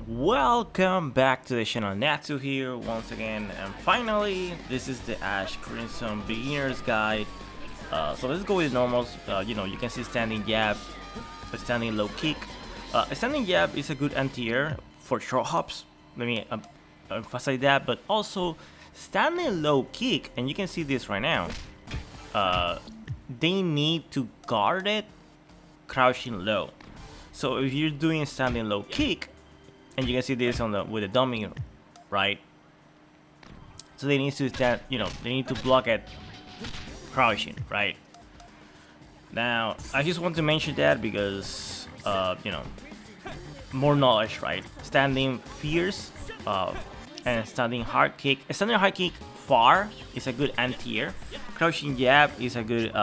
Welcome back to the channel. Natsu here once again, and finally this is the Ash Crimson Beginner's Guide. So let's go with normals. You can see standing jab, a standing low kick. A standing jab is a good anti-air for short hops. Let me emphasize that, but also standing low kick, and you can see this right now. They need to guard it crouching low. So if you're doing standing low kick, and you can see this on the with the dummy, right? So they need to stand, they need to block it crouching, right? Now I just want to mention that because more knowledge, right? Standing fierce and standing hard kick. A standing hard kick far is a good anti-air. Crouching jab is a good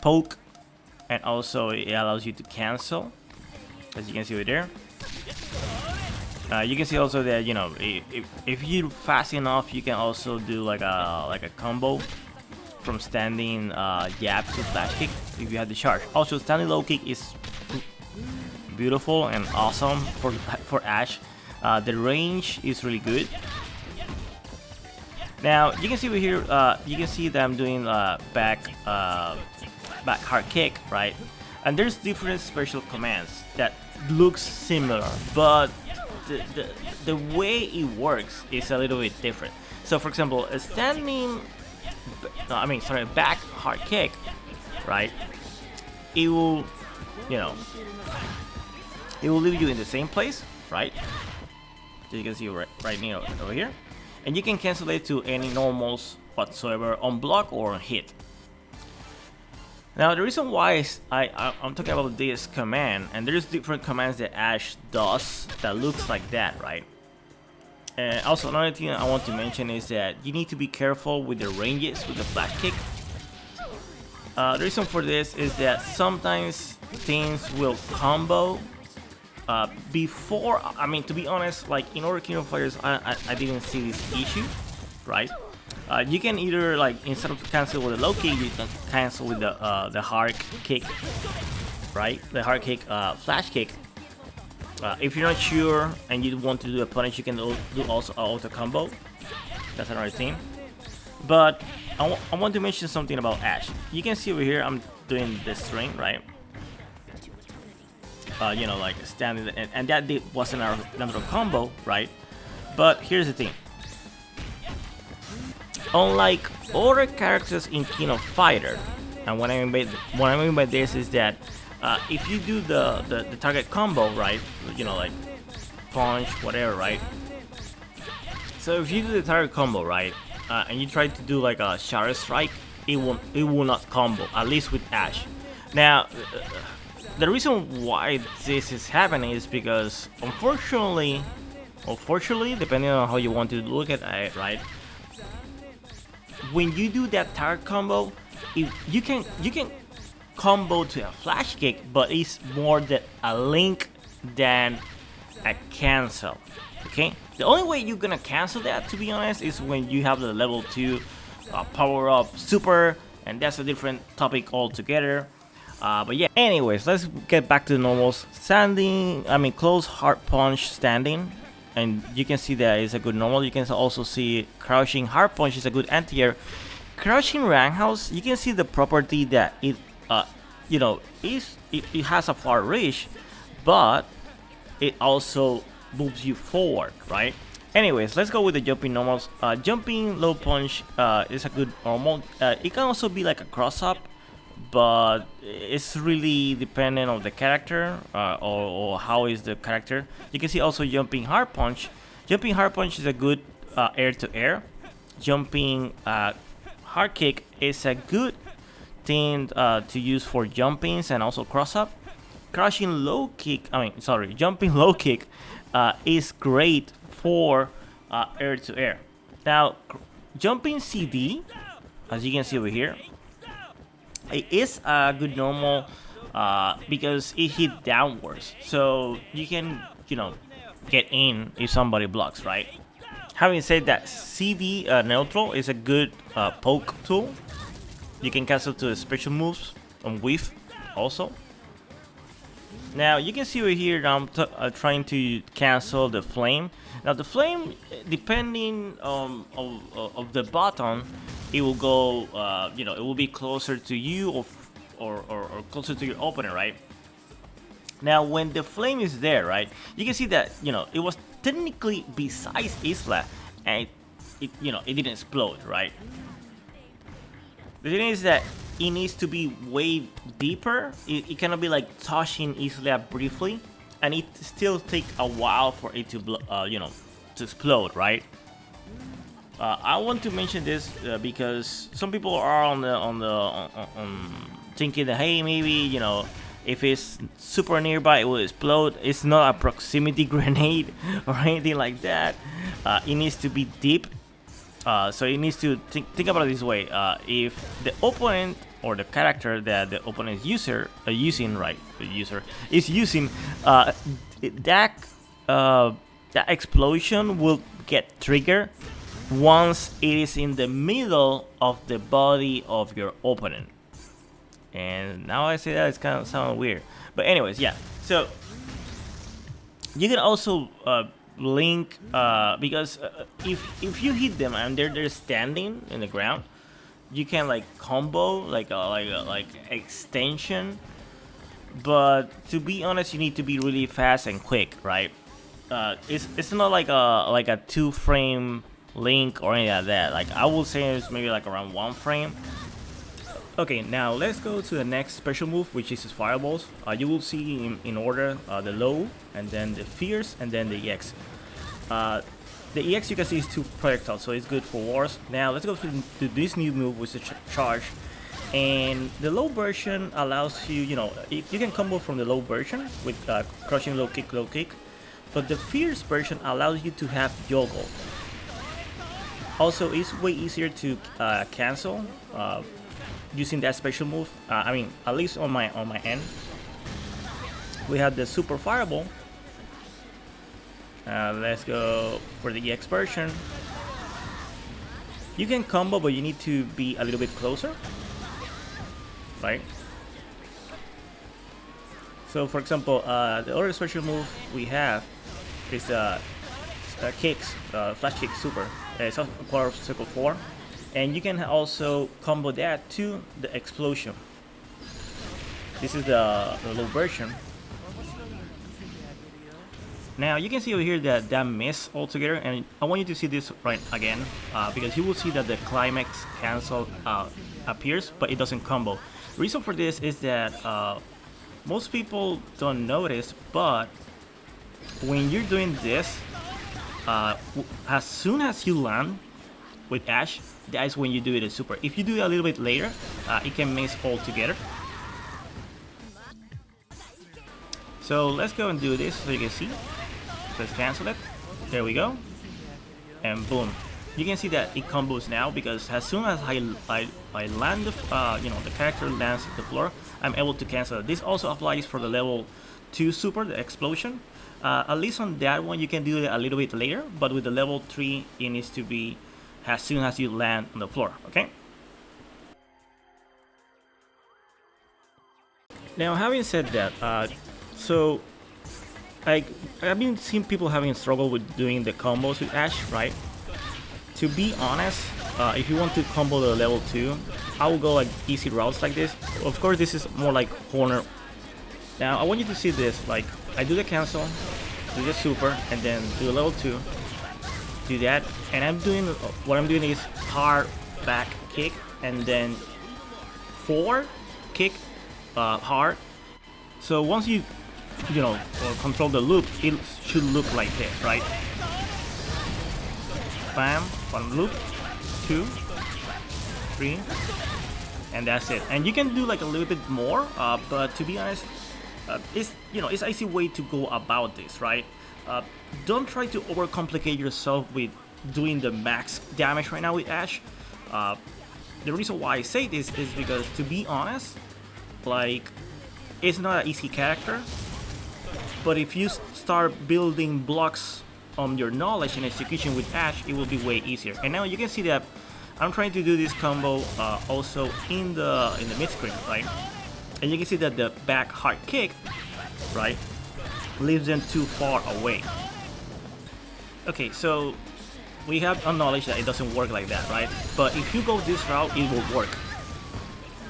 poke, and also it allows you to cancel, as you can see over there. You can see also that if you're fast enough, you can also do like a combo from standing jab to flash kick if you have the charge. Also, standing low kick is beautiful and awesome for Ash. The range is really good. Now you can see over here, you can see that I'm doing back hard kick, right? And there's different special commands that looks similar, but the way it works is a little bit different. So for example, a back hard kick, right? It will, it will leave you in the same place, right? So you can see right now over here, and you can cancel it to any normals whatsoever on block or on hit. Now the reason why I'm talking about this command, and there's different commands that Ash does that looks like that, right? And also another thing I want to mention is that you need to be careful with the ranges with the flash kick. The reason for this is that sometimes things will combo before. To be honest, like in Order Kingdom Fighters, I didn't see this issue, right? You can either, like, instead of cancel with a low kick, you can cancel with the hard kick, right? The hard kick, flash kick. If you're not sure and you want to do a punish, you can do also auto combo. That's another thing. But I want to mention something about Ash. You can see over here I'm doing this string, right? Like standing, and that wasn't another combo, right? But here's the thing. Unlike other characters in King of Fighter, and what I mean by this is that if you do the target combo, right, like punch, whatever, right? So if you do the target combo, right, and you try to do like a shadow strike, it will not combo, at least with Ash. Now the reason why this is happening is because unfortunately, depending on how you want to look at it, right? When you do that target combo, you can combo to a flash kick, but it's more than a link than a cancel. Okay, the only way you're gonna cancel that, to be honest, is when you have the level 2 power up super, and that's a different topic altogether. But yeah, anyways, let's get back to the normals. Standing, close hard punch standing. And you can see that it's a good normal. You can also see crouching hard punch is a good anti-air. Crouching roundhouse, you can see the property that it has a far reach, but it also moves you forward, right? Anyways, let's go with the jumping normals. Jumping low punch is a good normal. It can also be like a cross up, but it's really dependent on the character or how is the character. You can see also jumping hard punch. Jumping hard punch is a good air to air. Jumping hard kick is a good thing to use for jumpings and also cross up. Jumping low kick is great for air to air. Now jumping CD, as you can see over here, it is a good normal because it hit downwards, so you can get in if somebody blocks, right? Having said that, CD neutral is a good poke tool. You can cancel to special moves on whiff also. Now you can see over here that I'm trying to cancel the flame. Now the flame, depending of the button, it will go, you know, it will be closer to you or closer to your opponent, right? Now when the flame is there, right, you can see that, you know, it was technically besides Isla, and it you know, it didn't explode, right? The thing is that it needs to be way deeper. It cannot be like touching Isla briefly, and it still take a while for it to you know, to explode, right? I want to mention this because some people are on thinking that, hey, maybe, you know, if it's super nearby it will explode. It's not a proximity grenade or anything like that. It needs to be deep. So it needs to think about it this way. If the opponent or the character that the opponent is using, right, the user is using, that explosion will get triggered once it is in the middle of the body of your opponent. And now I say that, it's kind of sound weird, but anyways, yeah. So you can also link, because if you hit them and they're standing in the ground, you can like combo like extension. But to be honest, you need to be really fast and quick, right? It's not like a 2-frame link or anything like that. Like I will say it's maybe like around 1 frame. Okay, now let's go to the next special move, which is his fireballs. You will see in order the low, and then the fierce, and then the EX. The EX you can see is 2 projectiles, so it's good for wars. Now let's go to this new move, which is charge. And the low version allows you, you know, you can combo from the low version with crushing low kick. But the fierce version allows you to have Yogo. Also, it's way easier to cancel using that special move. I mean, at least on my end. We have the super fireball. Let's go for the EX version. You can combo, but you need to be a little bit closer, right? So for example, the other special move we have is Kix Flash Kick Super. It's a quarter of circle 4. And you can also combo that to the explosion. This is the low version. Now you can see over here that miss altogether, and I want you to see this right again, because you will see that the climax cancel appears, but it doesn't combo. The reason for this is that most people don't notice, but when you're doing this, as soon as you land with Ash, that is when you do it as super. If you do it a little bit later, it can miss altogether. So let's go and do this so you can see. Let's cancel it. There we go. And boom. You can see that it combos now, because as soon as I land the, you know, the character lands at the floor, I'm able to cancel it. This also applies for the level 2 super, the explosion. At least on that one you can do it a little bit later, but with the level 3 it needs to be as soon as you land on the floor, okay? Now having said that, so I've been seeing people having struggle with doing the combos with Ash, right? To be honest, if you want to combo the level 2, I will go like easy routes like this. Of course this is more like corner. Now I want you to see this, like I do the cancel, do the super, and then do the level 2, do that, and what I'm doing is hard back kick, and then forward kick hard. So once you know, control the loop, it should look like this, right? Bam, one loop, 2, 3, and that's it. And you can do like a little bit more, but to be honest, it's, you know, it's an easy way to go about this, right? Don't try to overcomplicate yourself with doing the max damage right now with Ash. The reason why I say this is because, to be honest, like, it's not an easy character, but if you start building blocks on your knowledge and execution with Ash, it will be way easier. And now you can see that I'm trying to do this combo also in the mid screen, right? And you can see that the back hard kick right, leaves them too far away. Okay, so we have acknowledged that it doesn't work like that, right? But if you go this route, it will work.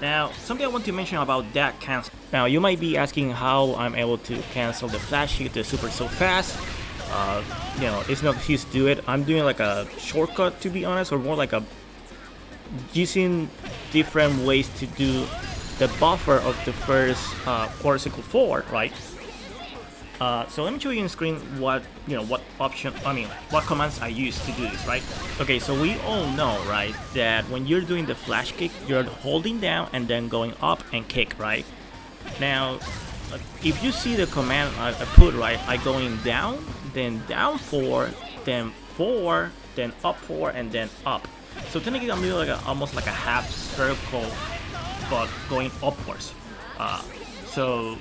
Now, something I want to mention about that cancel. Now, you might be asking how I'm able to cancel the flash kick, the super so fast. You know, it's not easy to do it. I'm doing like a shortcut, to be honest, or more like a using different ways to do the buffer of the first quarter cycle forward, right? So let me show you on screen what what commands I use to do this, right? Okay, so we all know, right, that when you're doing the flash kick, you're holding down and then going up and kick, right? Now, if you see the command I put, right, I going down, then down 4, then 4, then up 4, and then up. So technically, I'm doing like almost like a half circle, but going upwards. So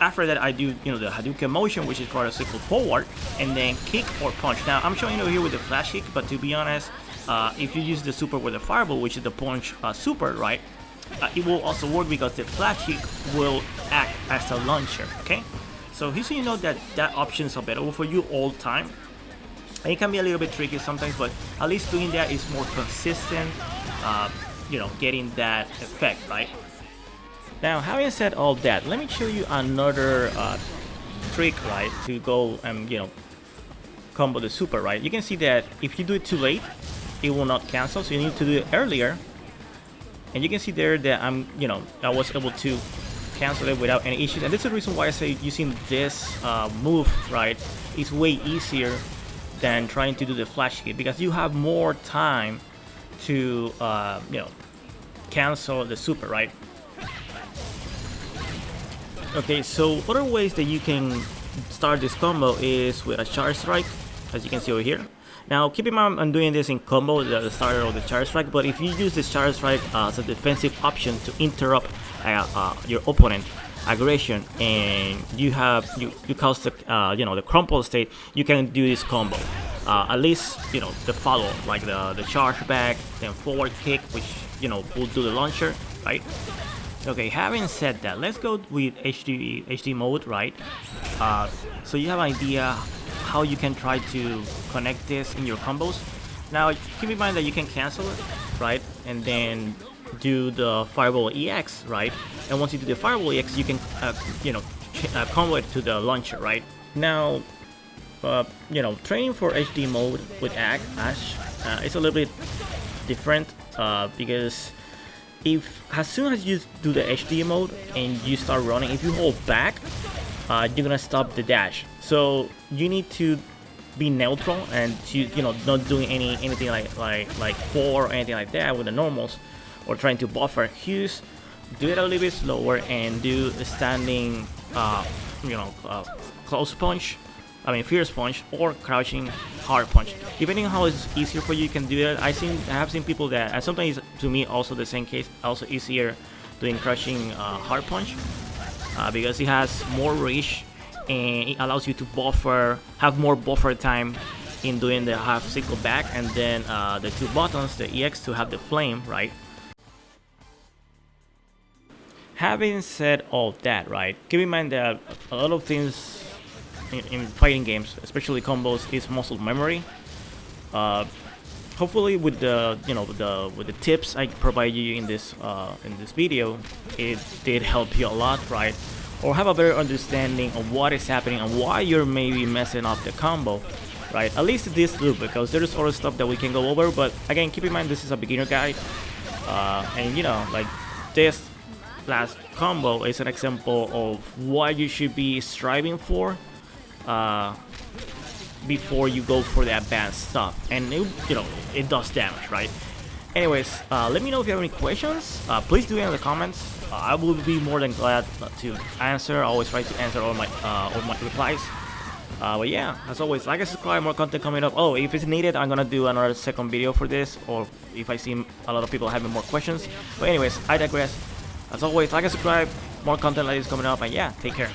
after that, I do, you know, the Hadouken Motion, which is for a cycle forward, and then kick or punch. Now, I'm showing you here with the flash kick, but to be honest, if you use the super with the fireball, which is the punch super, right, it will also work because the flash kick will act as a launcher, okay? So here so you know that that option is available for you all the time. And it can be a little bit tricky sometimes, but at least doing that is more consistent, you know, getting that effect, right? Now, having said all that, let me show you another trick, right, to go and, you know, combo the super, right? You can see that if you do it too late, it will not cancel, so you need to do it earlier. And you can see there that I was able to cancel it without any issues. And this is the reason why I say using this move, right, is way easier than trying to do the flash kick, because you have more time to, you know, cancel the super, right? Okay, so other ways that you can start this combo is with a charge strike, as you can see over here. Now, keep in mind I'm doing this in combo, the starter of the charge strike, but if you use this charge strike as a defensive option to interrupt your opponent aggression, and you cause the you know, the crumple state, you can do this combo. At least, you know, the follow, like the charge back, then forward kick, which, you know, will do the launcher, right? Okay, having said that, let's go with HD mode, right? So you have an idea how you can try to connect this in your combos. Now, keep in mind that you can cancel it, right? And then do the Fireball EX, right? And once you do the Fireball EX, you can, you know, combo it to the launcher, right? Now, you know, training for HD mode with Ash, it's a little bit different because as soon as you do the HD mode and you start running, if you hold back, you're gonna stop the dash. So you need to be neutral and you know, not doing anything like 4 or anything like that with the normals, or trying to buffer cues. Do it a little bit slower and do a standing, you know, close punch. I mean, fierce punch or crouching hard punch. Depending on how it's easier for you, you can do that. I have seen people that, and sometimes to me also the same case, also easier doing crouching hard punch because it has more reach and it allows you to have more buffer time in doing the half cycle back, and then the 2 buttons, the EX to have the flame, right? Having said all that, right, keep in mind that a lot of things in fighting games, especially combos, is muscle memory. Hopefully, with the with the tips I provide you in this video, it did help you a lot, right? Or have a better understanding of what is happening and why you're maybe messing up the combo, right? At least this loop, because there's other stuff that we can go over. But again, keep in mind this is a beginner guide, and you know, like this last combo is an example of what you should be striving for before you go for the advanced stuff, and it does damage, right? Anyways, let me know if you have any questions. Please do it in the comments. I will be more than glad to answer. I always try to answer all my replies. But yeah, as always, like and subscribe, more content coming up. Oh, if it's needed, I'm gonna do another second video for this, or if I see a lot of people having more questions. But anyways, I digress. As always, like and subscribe, more content like this coming up, and yeah, take care.